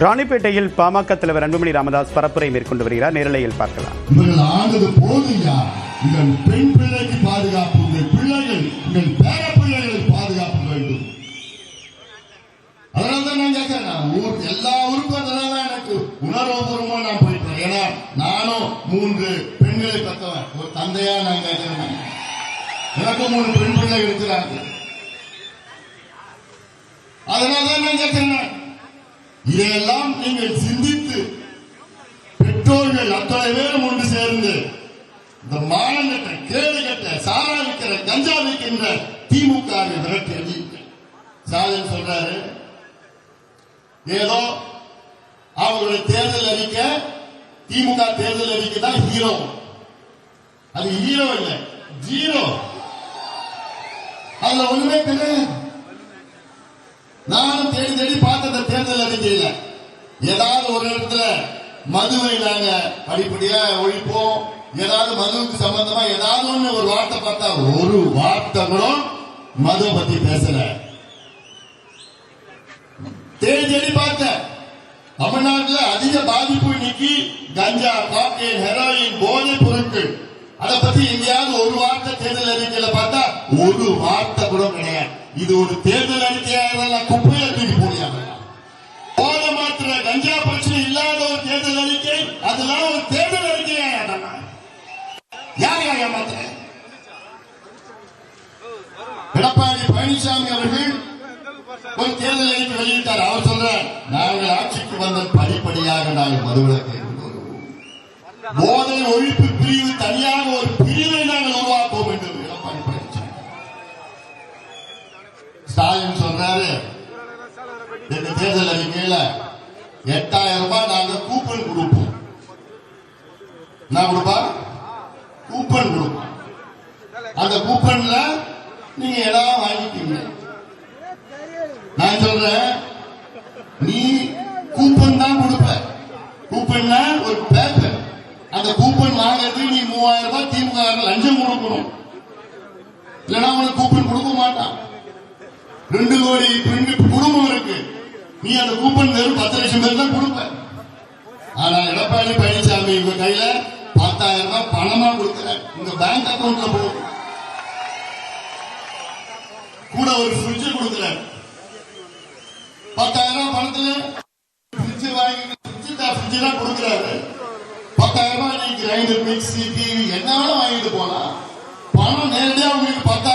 ராணிப்பேட்டையில் பாமக தலைவர் அன்புமணி ராமதாஸ் பரப்புரை மேற்கொண்டு வருகிறார். நேரலையில் பார்க்கலாம். இவர்கள் ஆனது போதுயா, உங்கள் பெண் பிள்ளைக்கு பாதுகாப்பு, உங்கள் பிள்ளைகள், உங்கள் பேர பிள்ளைகளுக்கு பாதுகாப்பு வேண்டும். அதனால தான் நான் கேட்கிறேன், எல்லா ஊருக்கும் அதனால எனக்கு உணர்வுபூர்வமா நான் போயிட்டேன். ஏன்னா நானும் 3 பெண்களை பெற்றவன், ஒரு தந்தையா நான் கேட்கிறேன். எனக்கும் 3 பெண் பிள்ளைகள் இருக்கிறாங்க. அதனால தான் நான் கேட்கிறேன், இதையெல்லாம் நீங்கள் சிந்தித்து பெற்றோர்கள் அத்தனை பேரும் ஒன்று சேர்ந்து இந்த மானங்கட்ட, கேடு கட்ட, சாரா விற்கிற, கஞ்சா விற்கின்ற திமுக விரட்டி அடிக்க ஸ்டாலின் சொல்றாரு. ஏதோ அவர்களுடைய தேர்தல் அறிக்கை, திமுக தேர்தல் அறிக்கை தான் ஹீரோ. அது ஹீரோ இல்லை, ஜீரோ. அதுல ஒண்ணுமே கிடையாது. நானும் தேடி தேடி பார்த்த தேர்தல் அறிக்கையில ஏதாவது ஒரு இடத்துல மதுவை நாங்க படிப்படியா ஒழிப்போம், ஏதாவது மதுவுக்கு சம்பந்தமா ஏதாவது ஒண்ணு ஒரு வார்த்தை பார்த்தா, ஒரு வார்த்தை கூட மதுவை பத்தி பேசல. தேடி தேடி பார்த்தேன். தமிழ்நாட்டில் அதிக பாதிப்பு இன்னைக்கு கஞ்சா, காக்கைன், ஹெரோயின், போதைப் பொருட்கள். அதை பத்தி எங்கேயாவது ஒரு வார்த்தை தேர்தல் அறிக்கையில பார்த்தா ஒரு வார்த்தை கூட கிடையாது. இது ஒரு தேர்தல் அறிக்கையாக குப்பையில தூக்கி போடியாங்க. போதை மாத்திர கஞ்சா பிரச்சனை இல்லாத ஒரு தேர்தல் அறிக்கை, அதெல்லாம் ஒரு தேர்தல் அறிக்கையா? யாரையா ஏமாத்துற? எடப்பாடி பழனிசாமி அவர்கள் ஒரு தேர்தல் அறிக்கை வெளியிட்டார். அவர் சொல்ற, நாங்கள் ஆட்சிக்கு வந்த படிப்படியாக நாங்கள் மதுவிலக்கை போதை ஒழிப்பு பிரிவு தனியாக ஒரு பிரிவை நாங்கள் உருவாக்குவோம் என்று எடப்பாடி பழனிசாமி. ஸ்டாலின் சொல்றாரு, இந்த தேர்தல் அறிக்கையில 8000 ரூபாய் நாங்க கூப்பன் கொடுப்போம். என்ன கொடுப்பா? கூப்பன் கொடுப்போம். அந்த கூப்பன்ல நீங்க எல்லாம் வாங்கிட்டீங்க. நான் சொல்றேன், நீ கூப்பன் தான் கொடுப்ப. கூப்பன்னா ஒரு பேப்பர். அந்த கூப்பன் வாங்கிறது நீ 3000 ரூபாய் திமுக லஞ்சம் கொடுக்கணும், இல்லைன்னா உனக்கு கூப்பன் கொடுக்க மாட்டான். 2 கோடி குடும்பம் இருக்கு, நீ அந்த கூப்பன் வெறும் 10 லட்சம் பேர் தான் கொடுப்ப. ஆனா எடப்பாடி பழனிசாமி உங்க கையில 10,000 ரூபாய் பணமா கொடுக்கிற, உங்க பேங்க் அக்கௌண்ட்ல போகும். கூட ஒரு ஃப்ரிட்ஜ் கொடுக்கிற, 10,000 ரூபாய் பணத்துல ஃப்ரிட்ஜ் வாங்கி ஃப்ரிட்ஜ் தான் கொடுக்கிறாரு. 10,000 ரூபாய் கிரைண்டர், மிக்சி, டிவி என்ன வேணா வாங்கிட்டு போனா பணம் நேரடியா உங்களுக்கு 10,000